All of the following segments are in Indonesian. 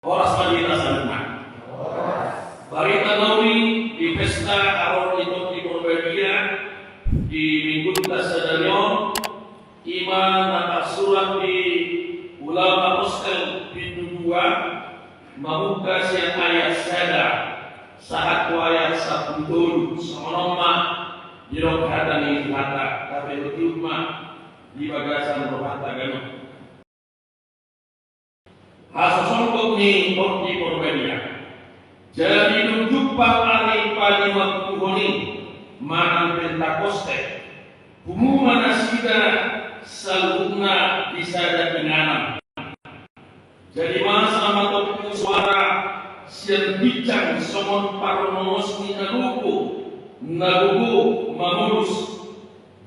Horas Madinah Salman. Barita Nawi di pesta aron itu di Norwegia di minggu tasadanyo iman atas surat di ulama hostel pintu 2 membuka siang ayat sada saat ayat sabutun semonoma di rohatan hata tapi itu di bagasan rohata gano hasosongkok ni di Norwegia. Jadi menjumpa hari pada waktu ini manang Pentakoste umuman asida saluna disada denganam. Jadi masa matok suara siang bincang somon paronos ni nagugu mamulus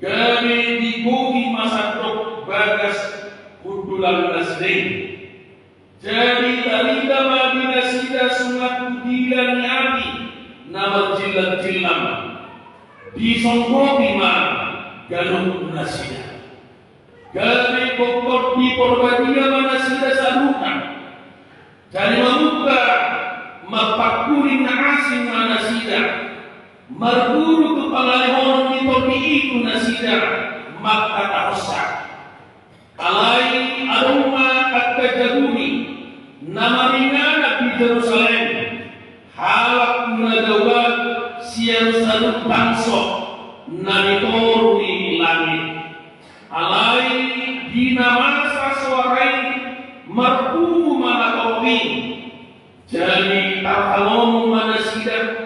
kami digogi masa tok bagas kudulang nasdeng. Jadi dari Madinah sida sungat kudilan nyari nama jilat-jilam disongkopi ma galung nasida kami kokot di Porbadia mana sida salukan jadi membuka mapakurin asing mana sida marguru ke pangalihon di topi itu nasida maka tahosak alai aroma at-tajabuni nama ringana di Jerusalem halak nadawat siang saluk bangso nanitor di langit alai dina masa suarai marpu malakawi jadi takalom mana sidang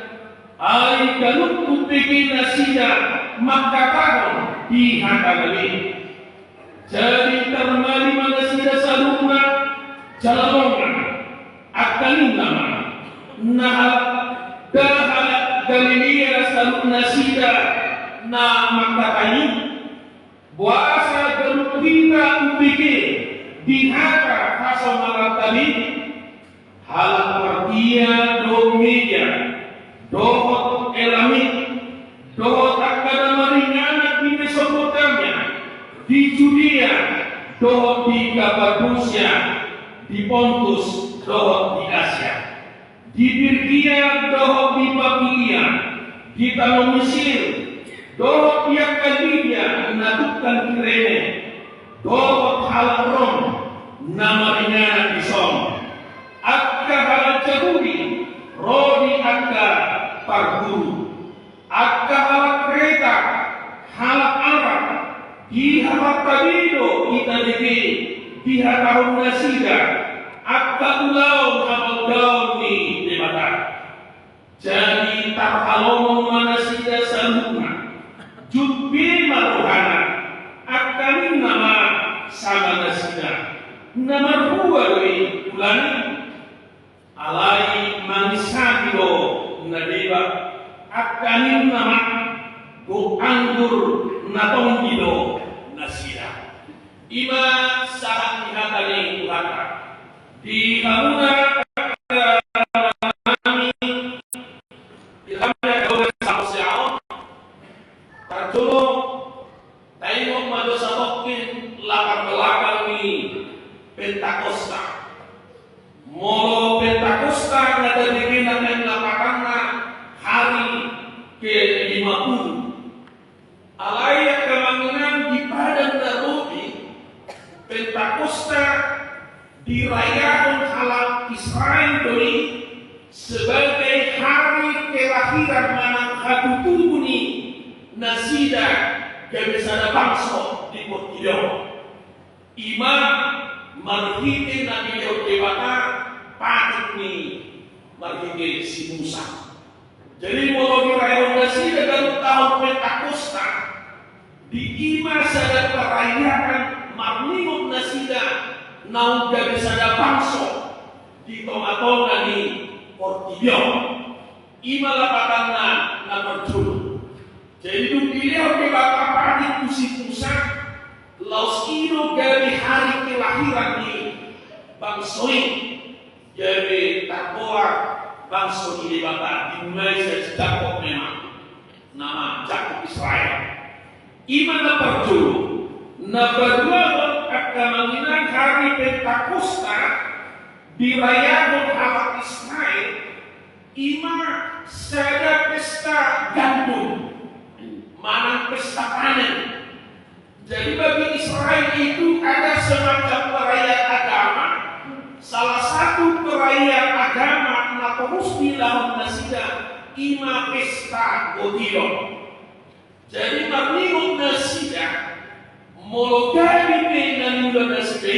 ai galuk kupiki nasida maka tahun di hakagali jadi termali mana sida salukna jalalongan akan nama nah dahala Galilea salukna sida na makatai buasa galuk kita upike dihaka kaso malatali halak martia do media dohot elamit dohot akada maringana di Mesopotamia di Judea dohot di Kapadosia di Pontus dohot di Asia di Birgia dohot di Papua di tanah Mesir dohot di Akadia menatukan Kirene dohot halak Rom namanya di Som akka halak Jahudi rodi akka Parguru akka halak Kreta halak Arab di halak Tabido kita di tahun nasida akka ulau hamal daun ni debata jadi takhalom manasida saluna jubbi maruhana akka nama sama nasida nama ruwa dari ulani alai manisabilo nadeba akka nama go anggur natonggido nasida ima saat dihatani ulaka di hamuna kami ilhamnya doa sosial terjolo tengok madu sabokin lakar belakang ni Pentakosta molo Pentakosta ada dibina yang lapakanna hari ke-50 alaya kemanginan di Padang Daruti Pentakosta dirayakan halal Israel ini sebagai hari kelahiran manang hadutuni nasida kebesada bangsa di Portio ima marhite nabi Yodebata panik ni marhite si Musa jadi mau dirayakan nasida dalam tahun Pentakosta di ima sadar perayakan marlimut nasida nau dari sada bangso di tomatona di Portibio ima lapatanna na berjulu jadi dumpilio ke bapak padi kusi-kusa laus ino dari hari kelahiran di bangsoi jadi takwa bangso ini bapak dimulai sejak Jakob memang nama Jakob Israel ima na berjulu na berdua kemanginan hari Pentakosta dirayakan anak Israel ima sada pesta gandum, mana pesta panen. Jadi bagi Israel itu ada semacam perayaan agama. Salah satu perayaan agama na terus dilakukan nasida ima pesta godilo. Jadi menurut nasida molo gabi dengan udah nasida,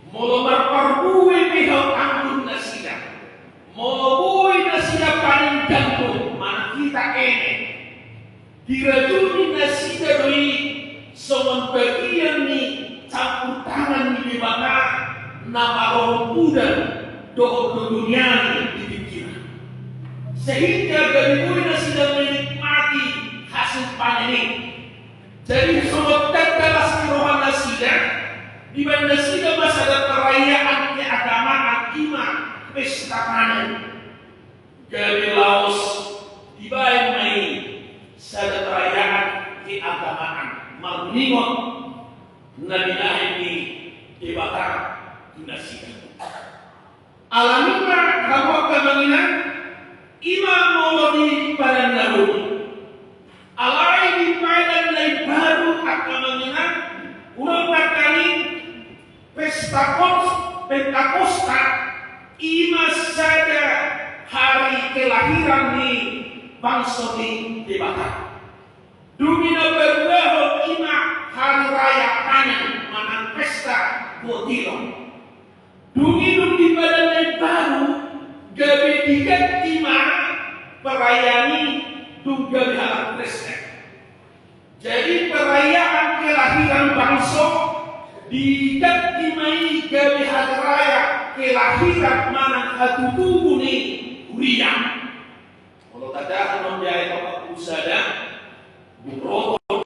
molo berperbuwe behau anggun nasida, molo buwe nasida paling gantung mana kita ini dirajuni nasida doi soal bagian ni campur tangan di mana nama orang muda doa dunia di pikiran sehingga dari mulai sudah menikmati hasil panen ini. Jadi sobat tetelas kerohan nasida di mana nasida masa ada perayaan keagamaan iman pesta panen dari Laos di bayi mai sada perayaan keagamaan Marningot nabilah ini dibakar nasida. Alamina kamu kemanginan imam molodi pada naruni. Alai di padan lain baru kemanginan ulang kali Pentakosta ima saja hari kelahiran di bangsa di dibakar. Dumina berbahu ima hari raya panen mana pesta godilo. Dumidum di badan yang baru gabe diganti mana perayaan gabe halal pesta. Jadi perayaan kelahiran bangsa diganti mai gabe hari raya kelahiran mana satu tubuh ni urian. Kalau tak membiayai bapak usada buroto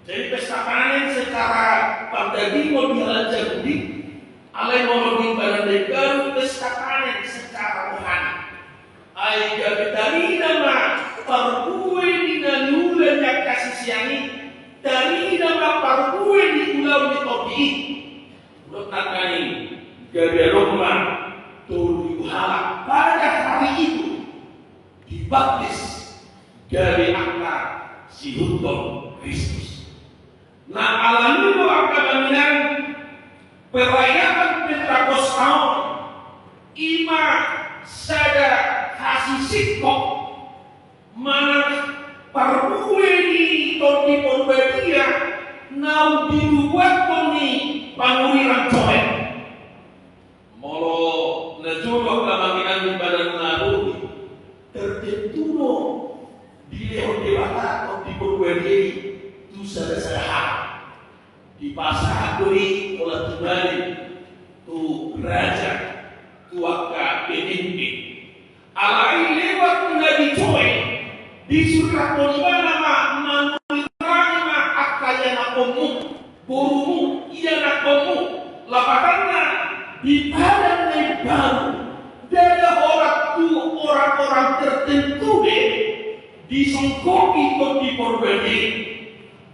Jadi pesta panen secara pandagi mau dihalanjak di alai mau dibarandekan pesta panen secara rohani. Ai dari nama parkue di nanulan yang kasih siangi dari nama parkue di ulau di topi. Udah tangani gabe Roma tuh diuhala pada hari itu dibaptis dari angka si Huton Kristus. Nah alami doa kebangkitan perayaan Pentakosta ima sada kasih sikok mana parkue di topi porbadia nau dibuat poni panguriran coy molo najulok kebangkitan di badan naruni tertentu di leon dewata atau di porbadia itu sada di pasar doi olah kembali tu raja tuaka pemimpin alai lewat menjadi coy di surga polima nama mengurangi akayana komu borumu iya komu lapatannya di badan yang baru dari orang-orang tertentu disongkoki atau diperbagi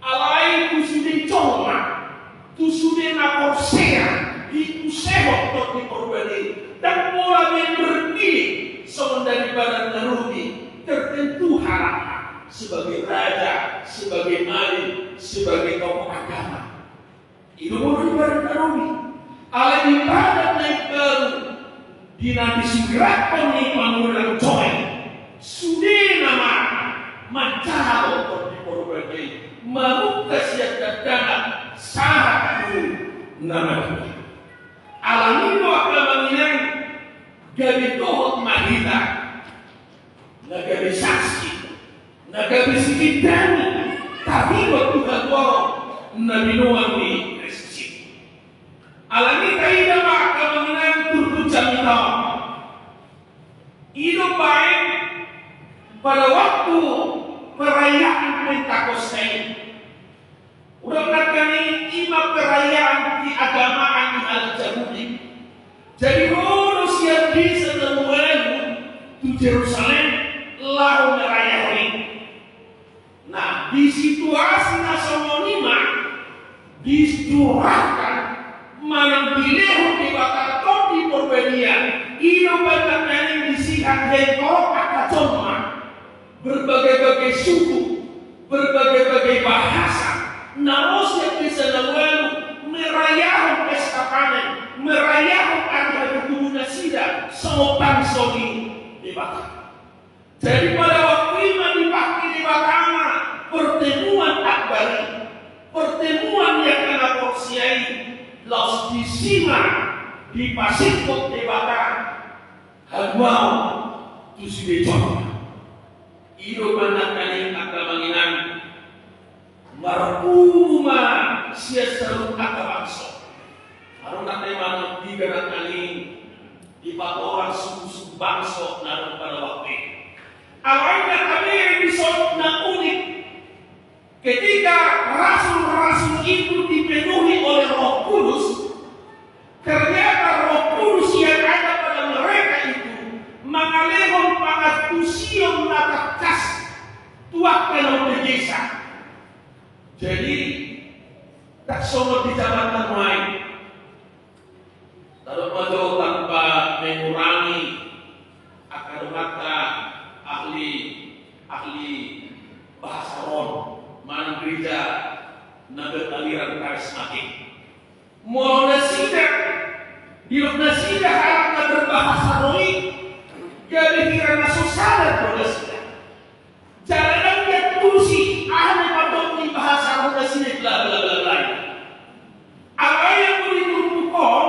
alai kusudi coma, kusudi naporsea, ikusehok tok di perbani, dan mulai berdiri soal daripada narudi tertentu harapan sebagai raja, sebagai malik, sebagai tokoh agama. Itu mulai daripada narudi, alai ibadat naik baru, dinanti suratkan ni panulang coy, sudah nama mencari tok di perbani. Mabuka siap dadana sangat nama alami doa kemanginan gabi tohot mahita nagabi saksi nagabi sikitani tapi waktu kedua nabi doa di Kristus alami kaida mak kemanginan turut jamita hidup baik pada waktu perayaan Pentakostai. Udah kali lima perayaan di agamaan Al-Jahudi. Jadi manusia bisa menuju di Yerusalem lalu merayakan. Nah, di situasi nasional lima disturahkan menampileho di bakal di perbedaan. Ino banyak yang disihat hekok akacoma. Berbagai-bagai suku, berbagai-bagai bahasa, narosnya bisa lalu merayakan pesta panen, merayakan ada keturunan sida, sopan sogi dibakar. Jadi pada waktu itu dipakai dibakar pertemuan akbari, pertemuan yang kena porsiai, laus disimak di pasipot dibakar, hadwau itu sudah contoh. Hidup anak kaning akamanginan marpuma sia seru akabangso harun nakay manok di ganak kaning di patoran suku bangso naroon pada waktu awal na kami yang disod na unik ketika rasul-rasul itu dipenuhi oleh Roh Kudus ternyata Roh Kudus yang ada pada mereka itu mengalihkan pangatusiong natakas tuak kenal desa. Jadi tak semua di jabatan lain. Lalu maju tanpa mengurangi akademika ahli bahasa ron, mana gereja naga aliran karismatik. Mau nasidah, hidup nasidah harap berbahasa roni. Jadi kirana susah progresnya. Jangan dia tusi ahli padok di bahasa progresnya bla bla bla bla. Apa yang boleh dilakukan?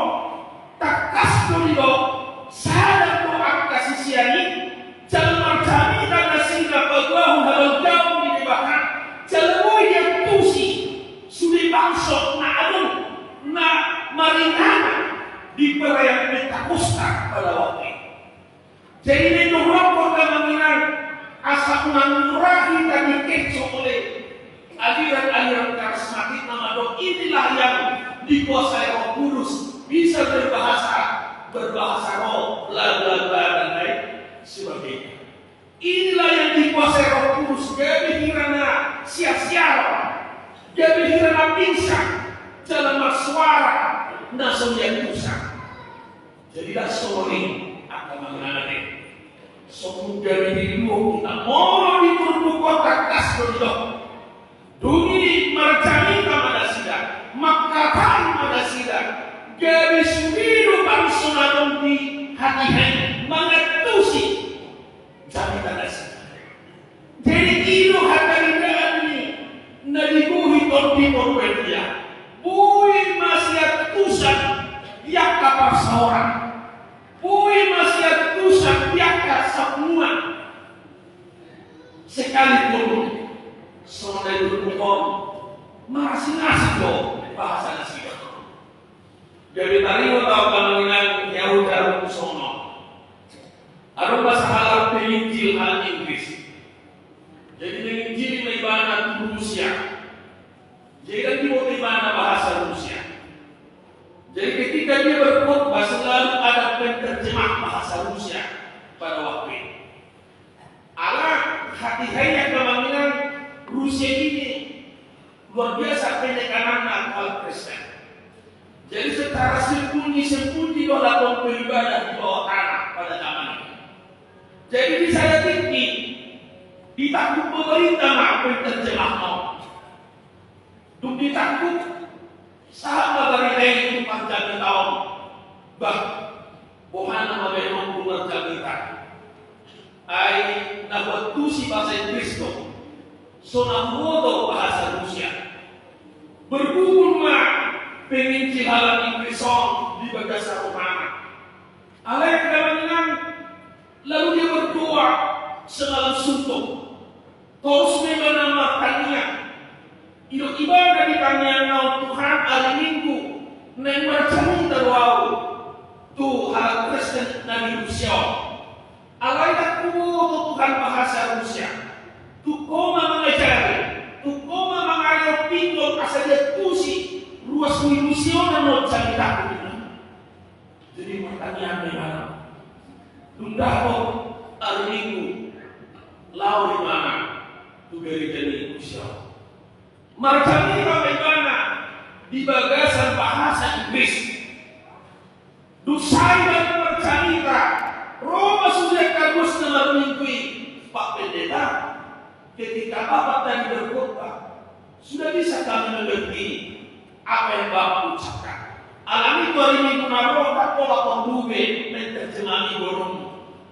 Takas boleh sadar doa kasih siani. Jangan marjani dan nasina pagwahu halal jauh di bahkan. Jangan yang tusi sudah bangsok na adun na marinana di perayaan Pentakosta pada waktu itu. Jadi menurut kemenangan asal mengurangi dan dikecoh oleh aliran-aliran karismatik nama dok inilah yang dikuasai Roh Kudus bisa berbahasa roh bla bla bla dan lain sebagainya. Inilah yang dikuasai Roh Kudus. Jadi kirana sia-sia, jadi kirana pingsan dalam bersuara nasib yang usah. Jadi dah sorry akan mengenai. Semua dari dirimu kita mau diturunkan kotak kas berdok. Duni marjani kamada sida, makatan kamada sida. Gabi sudiru bangsunadong di hati-hati mengetusi jadi kamada sida. Jadi itu hati-hati ini nadibuhi torti torpedia. Bui masih tusan yang kapal seorang. Bui masih tusan biarkan semua sekalipun saudara berhukum masing-masing loh bahasa nasi. Jadi tadi kita tahu panggilan Yahuda Rusono. Ada bahasa Arab Injil hal Inggris. Jadi Injil ibarat Rusia. Jadi kan dia ibarat bahasa Rusia. Jadi ketika dia berkhotbah selalu ada penterjemah bahasa Rusia pada waktu itu. Allah hati-hatinya kemungkinan Rusia ini luar biasa penekanan akal Kristen. Jadi secara sembunyi-sembunyi doa beribadah di bawah tanah pada zaman itu. Jadi di sana tinggi, ditakut pemerintah maupun terjemah mau. Untuk ditakut sama dari itu panjang tahun. Bah, bohana memang keluar kita. Ai nabuat tusi bahasa Inggris tu, sonamodo bahasa Rusia. Bergumul mah pengen cihalan Inggrisom di bagasa rumah. Alai kedamangan lalu dia berdoa semalam suntuk. Terus menamakannya. Hidup ibadah di tangan Tuhan hari Minggu. Neng macam terwau. Tuhan Kristen Nabi Rusia. Alai tak Tuhan bahasa Rusia. Tukoma mengajari. Tukoma mengalir pintu asal tusi. Ruas Rusia dan mau cari takut. Jadi pertanyaan memang. Tunda hari Minggu. Lau di mana? Tu gereja di Rusia. Macam ini bagaimana di bagasan bahasa Inggris. Dusai dan bercerita Roma sudah kagus dengan mingkui Pak Pendeta. Ketika Bapak tadi berkhotbah, sudah bisa kami mengerti apa yang Bapak ucapkan. Alami hari minggu naroh tak pola pondube menterjemani borong.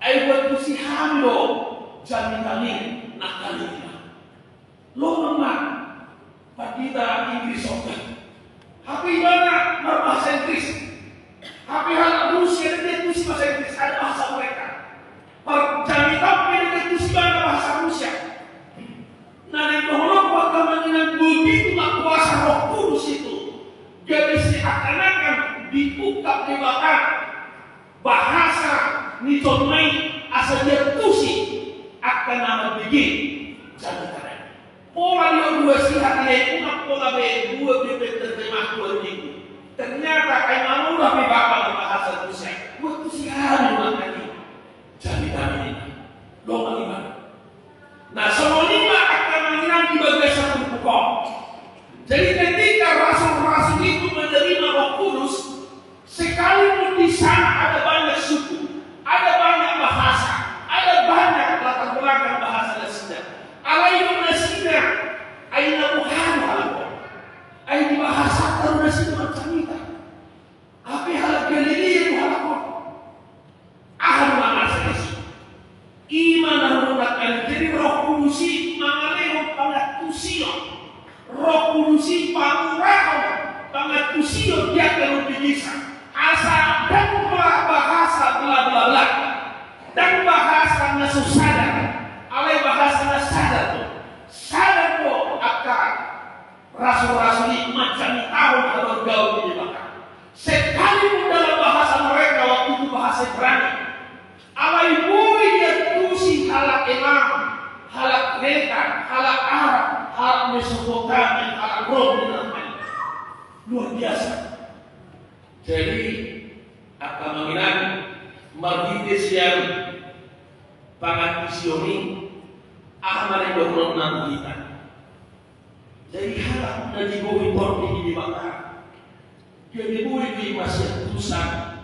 Ayo buat si hando jamin kami nak kali kita. Lo memang kita Inggris oke. Tapi mana bahasa Inggris? Tapi hal Rusia dan itu bahasa Inggris ada bahasa mereka. Jangan tapi itu mana bahasa Rusia. Nah yang menolak agama dengan begitu tak kuasa Roh Kudus itu. Jadi seakan-akan dibuka di belakang bahasa niconmai asal dia tusi akan nama begini. Jangan pola yang dua sihat ini umat pola B dua bibit terjemah dua minggu. Ternyata kayak manulah bakal bahasa Rusia. Waktu sihat makanya jadi kami ini doa lima. Nah semua lima akan mengenang di bagian satu pokok. Jadi ketika rasul-rasul itu menerima Roh Kudus, sekalipun di sana ada banyak suku, ada banyak bahasa, ada banyak latar belakang bahasa dan sejarah. Alaihi nasida aina Tuhan halako ai di bahasa tahu nasida macam itu tapi hal Galilea itu halako ahal mana sih iman menggunakan jadi Roh Kudus mengalih pangatusian Roh Kudus panguraho pangatusian dia kalau bisa asal dan bahasa bla bla bla dan bahasa nasusada alai bahasa sadar tuh akan rasul-rasul ini macam tahu kalau gaul di belakang. Sekalipun dalam bahasa mereka waktu itu bahasa Ibrani, alai boleh dia tusi halak Elam, halak Kreta, halak Arab, halak Mesopotamia, halak Rom dan lain-lain. Luar biasa. Jadi akan mengingat margites yang pangatisioning Ahmad yang berperan kita. Jadi harap dan dibuhi porti di mata. Dia dibuhi di masjid tusan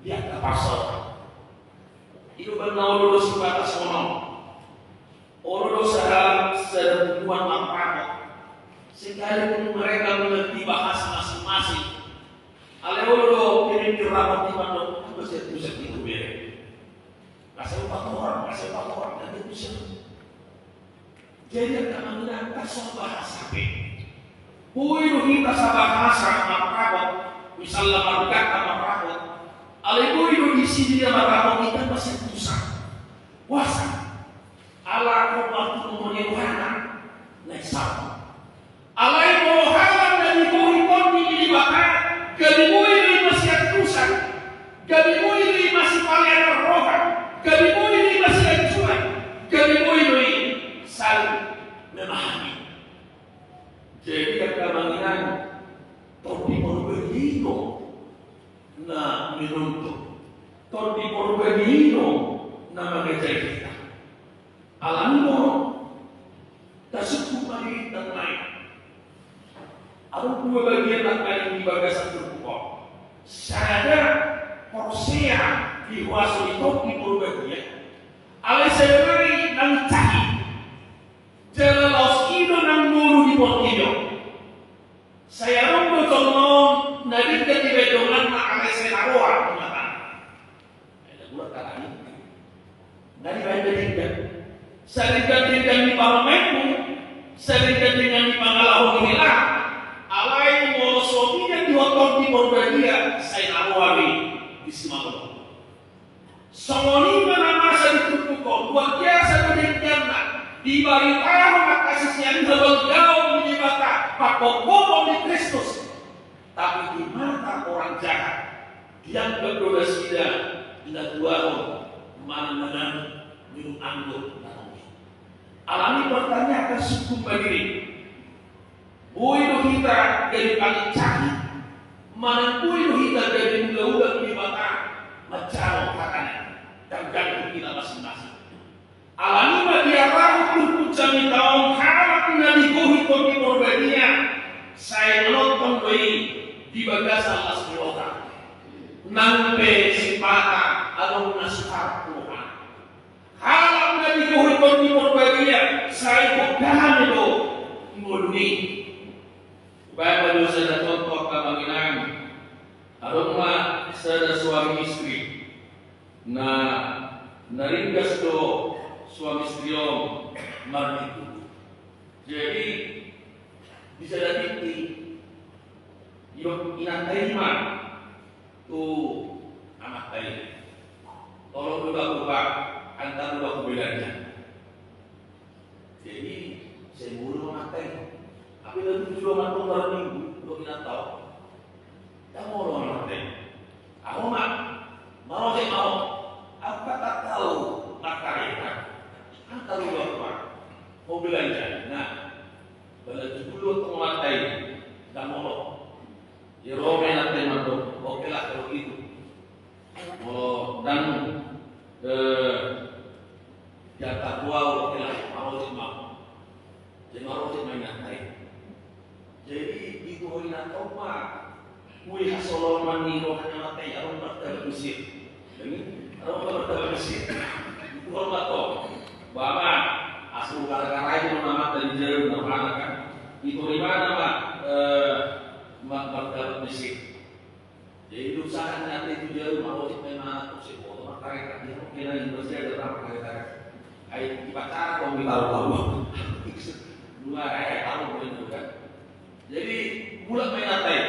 dia ke pasar. Itu benar lolo sebatas orang. Orang saham serbuan mangkrak. Sekalipun mereka mengerti bahasa masing-masing. Aleo kirim dirawat di mana masjid tusan itu beri. Kasih 4 orang dan itu bisa. Jadi akan menangkap soal bahasa Puilu kita sa bahasa makakot, misalnya marugata makakot, alipuilu di sini dia makakot kita masih pusat. Wasa, ala ko waktu menyewana, naisama. Alai mohalan dari pohon di bakar, kalipuilu masih pusat, kalipuilu masih palian rohan, kalipuilu masih acuan, kalipuilu saling memahami. Jadi kebanginan Todi Porberino na minuto Todi Porberino na magkakita alam mo tasuk maliit ng lain Lalu dua bagian akan di bagasan terbuka. Sada Korsea di waso itu di Purbagia. Ale seberi nang cahi. Jala laos ido nang mulu di Portido. Saya rumbo tolong nabi ketiba dongan na ale senaroa kumatan. Ada dua kata ini. Nari baik bertingkat. Sering di parlemenmu, sering dengan di Pangalau inilah. Alai molosotinya diotong di Porbagia, saya naruari di Simalungun. Songoni mana masa ditutup luar biasa berdekatnya. Di balik tahun kasihnya di jauh di mata Pakokobom di Kristus. Tapi di mata orang jahat, yang berdoa sida, tidak dua mana minum anggur. Alami pertanyaan suku begini. Buido kita dari paling canggih, mana buido kita dari muda-muda di mata macam katanya dan gantung kita masing-masing. Alami dia tahu kurkucami tahun halak nabi gohi kopi Porbagia. Saya menonton doi di bagasan las pilota. Nampe simpata atau nasihar Tuhan. Halak nabi gohi kopi Porbagia. Saya bukan itu ngoluni. Bapak dosa dan contoh kabanginan aroma sada suami istri na naringgas do suami istri marmitu. Jadi bisa dapiti yung inantarima tu anak tayo. Tolong ubah antara dua bedanya. Jadi saya mulu memakai. Tapi dalam tujuh matang baru minggu, dua kita tahu. Kamu mau memakai. Aku mau saya mau. Aku tak tahu makarnya. Antara dua mau belanja. Nah, belanja dulu untuk memakai. Dan mau. Ya Rome nanti mantu. Oke lah kalau itu. Oh dan jatah buah oke lah. Mau sih mau. Jadi mau sih mengatai. Jadi itu hina toma kui hasolo maniro hanya matai aron martaba Mesir. Jadi aron martaba Mesir. Itu hormat to. Bama asal gara-gara itu nama dari jauh nama kan. Itu di mana Pak? Martaba Mesir. Jadi usaha nanti itu jauh mau memang sih foto martaba kan dia kira Indonesia ada berapa kali. Ai dipacar kau tahu. Dua tahu boleh kan. Jadi bulat main atai,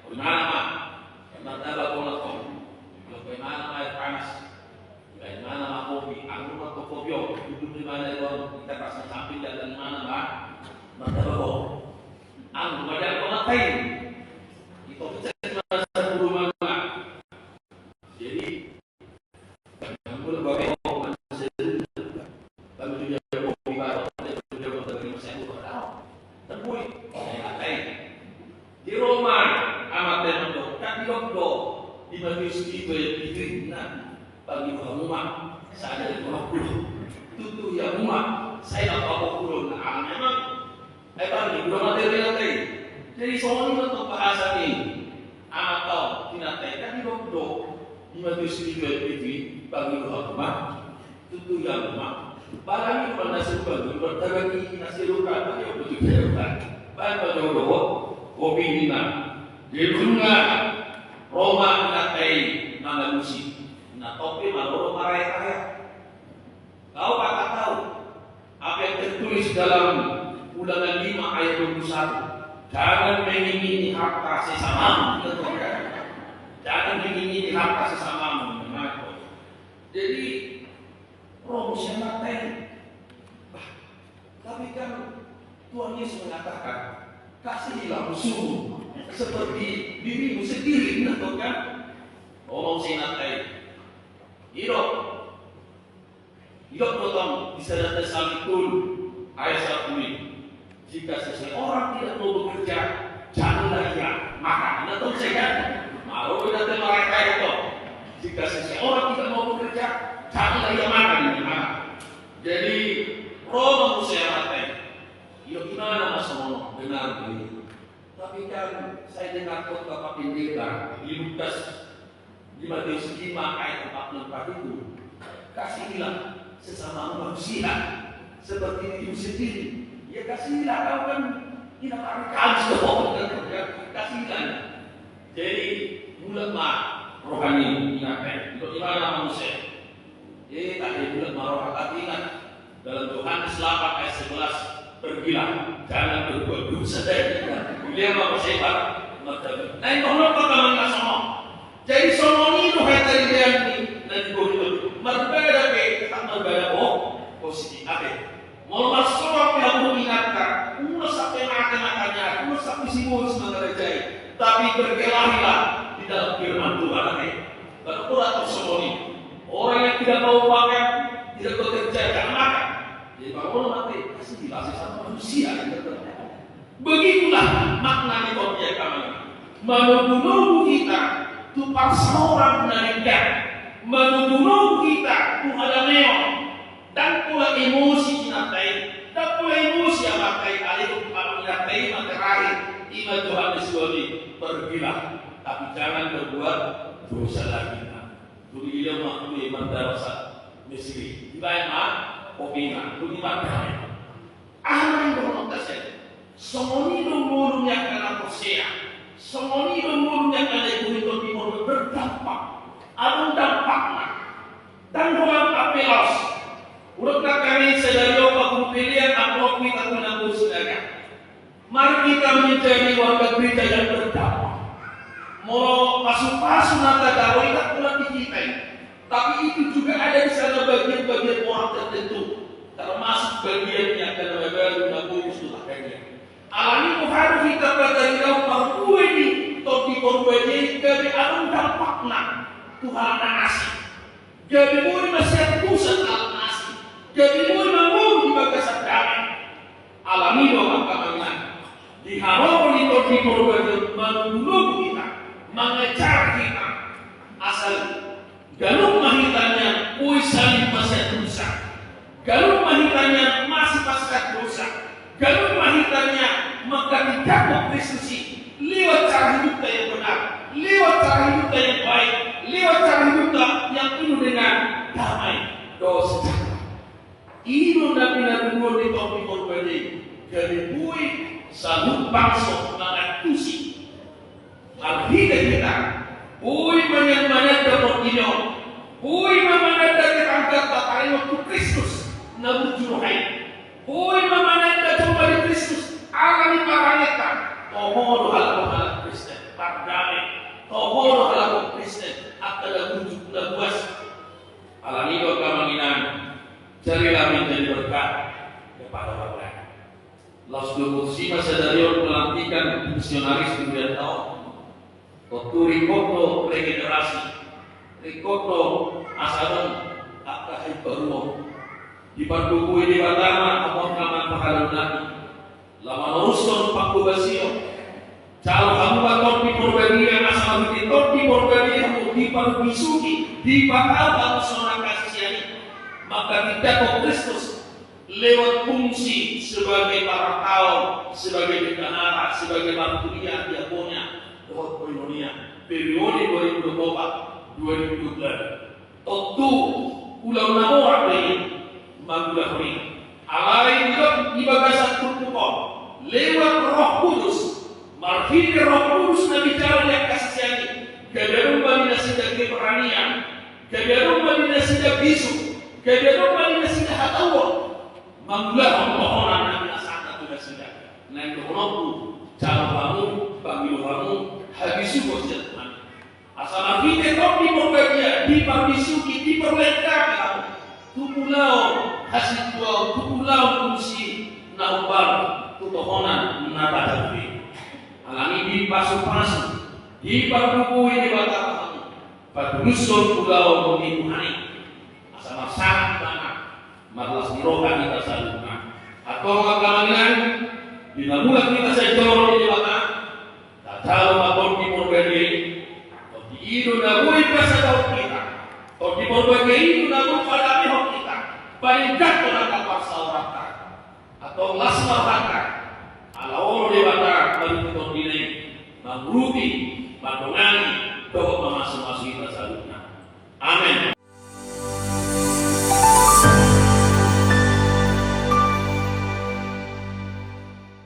bagaimana mak? Martabak kolakon, bagaimana air panas, bagaimana mak kopi, anggur atau kopi, duduk di mana itu kita pasang samping dan di mana mak? Martabak kok, anggur badan kolatai, itu bisa dimana rumah mak. Jadi anggur bagai kopi, lalu juga kopi baru, juga kopi saya bukan tahu, terbuih. Di Roma amat dan kan di Dokdo di majelis itu ya bagi rumah saya di rumah tutu ya rumah saya apa pulau nah memang bagi dua material tadi jadi soalnya untuk bahasa ini atau tidak kan di Dokdo di majelis itu bagi rumah tutu ya rumah barang itu nasi bagi berbagi nasi luka ya betul betul baik jodoh kopi nina, di rumah Roma nakai nama musik, na topi maloro maraya. Kau tak tahu apa yang tertulis dalam Ulangan 5 ayat 21. Jangan mengingini harta sesamamu, jangan mengingini harta sesamamu. Jadi Roma nakai, tapi kan Tuhan Yesus mengatakan kasihlah musuh seperti dirimu sendiri, betul kan? Ngomong sinatai, hidup potong bisa datang salikun ayat 1 ini. Jika seseorang tidak mau bekerja, janganlah ia makan. Betul saya kan? Mau datang mereka itu. Jika seseorang tidak mau bekerja, janganlah ia makan. Jadi Roma musuh natai. Ya gimana Mas Mono benar begitu. Tapi kan saya dengar khotbah Pak Pendeta di Lukas di Matius 5 ayat 44 itu, kasihilah sesama manusia seperti dirimu sendiri. Ya kasihilah, kau kan tidak akan kasihilah. Jadi mulutlah rohani ingatkan untuk ibadah manusia. Tak ada mulut marah, tapi ingat dalam Yohanes 8 ayat 11, pergilah, jangan berbuat dosa lagi. Dia mau bersebar, mertabat. Nah, itu apa kamu sama? Jadi semua ini tuh kata dia ini nanti begitu. Berbeda kita berbeda positif. Apa? Mau masuk yang mengingatkan, urus sampai makan-makannya, urus sampai simbol semangat. Tapi berkelahilah di dalam firman Tuhan. Berkurang atau semua ini. Orang yang tidak mau makan, tidak bekerja, jangan makan. Jadi kalau mati, kasih dilatih sama manusia yang bekerja. Begitulah makna objek kami. Menunggu kita, tu paksa orang menarikkan. Menunggu kita, tu ada neon. Dan pula emosi dinatai. Dan pula emosi yang makai alih dinatai materai. Iman Tuhan Yesus pergilah, tapi jangan berbuat dosa lagi. Tuli dia mak tuli madrasah Misri. Ibarat mak opina, tuli madrasah. Ahli bernotasnya. Semoni lumurnya kena Hosea. Semoni lumurnya kena Ibu Timur berdampak. Ada dampaknya. Dan dalam apelos. Udah kami sedario pilihan aku kita menanggung saudara. Mari kita menjadi warga gereja yang berdampak. Mau pasu-pasu nata dakwah tak pula kita. Tapi itu juga ada di sana bagian-bagian orang tertentu. Termasuk bagian yang akan baru nabi sudah kaya. Alami harus kita pelajari dalam perlu ini. Topi perbuatan kami akan dampakna Tuhan nasi. Jadi mulai masih pusat alam nasi. Jadi mulai mau di bagasan damai. Alami doang kami. Diharapkan di topi perbuatan menunggu kita. Mengejar kita asal galung mahitannya uisali masih dosa, galung mahitannya masih pasca dosa, galung mahitannya maka tidak Kristusi lewat cara hidup yang benar, lewat cara hidup yang baik, lewat cara hidup yang penuh dengan damai dosa. Ini nabi-nabi di topik berbeda dari bui sanggup bangsa mengatusi. Artinya kita, bui banyak-banyak dapat dinyo, bui banyak dari angkat tatari waktu Kristus, namun juruhai, bui banyak dari coba di Kristus, alami paranetan, tohoro hal Kristen, pardame, tohoro hal Kristen, akan wujud buas, alami doa kemanginan, carilah menjadi berkat kepada orang lain. Lalu Sima Sadarion melantikan misionaris di bulan tahun. Waktu rikoto regenerasi, rikoto asaran akai baru di panduku ini pertama amon kaman pahalun nabi lama usun paku basio cal kamu bakal di perbandingan asal di perbandingan di parbisuki di bakal bangsa kasihani maka tidak Kristus lewat fungsi sebagai para kaum, sebagai bendahara, sebagai bantuan diakonia lewat Koinonia periode 2024-2012 tentu ulang nama ini magulah ini alai di bagasan kurkukon lewat Roh Kudus marhini Roh Kudus nabi jalan yang kasihani kadarum bagi nasidah keberanian kadarum bagi nasidah bisu kadarum bagi nasidah hatawa magulah permohonan nabi asana tugas sudah naik doronku cara kamu bagi kamu habisu wajah asal kita kau diperbaiki, diperbisuki, diperlengkapi tupulau hasil tuau, tupulau fungsi naubar tutohonan natadari alami dipasu-pasu diperbukui di batang padusun pulau menipuhani asal masak banget malas dirokan kita saluna atau kekalangan dinamulah kita sejauh di batang tahu mabon diperbaiki itu nabui pasal kita. Kalau diperbaiki itu nabui pada pihak kita. Paringkat orang kapal saurata atau lasma hata. Ala orang dewata baru kita dinai Bang Rudi, Bang Dongali, bahwa masing-masing kita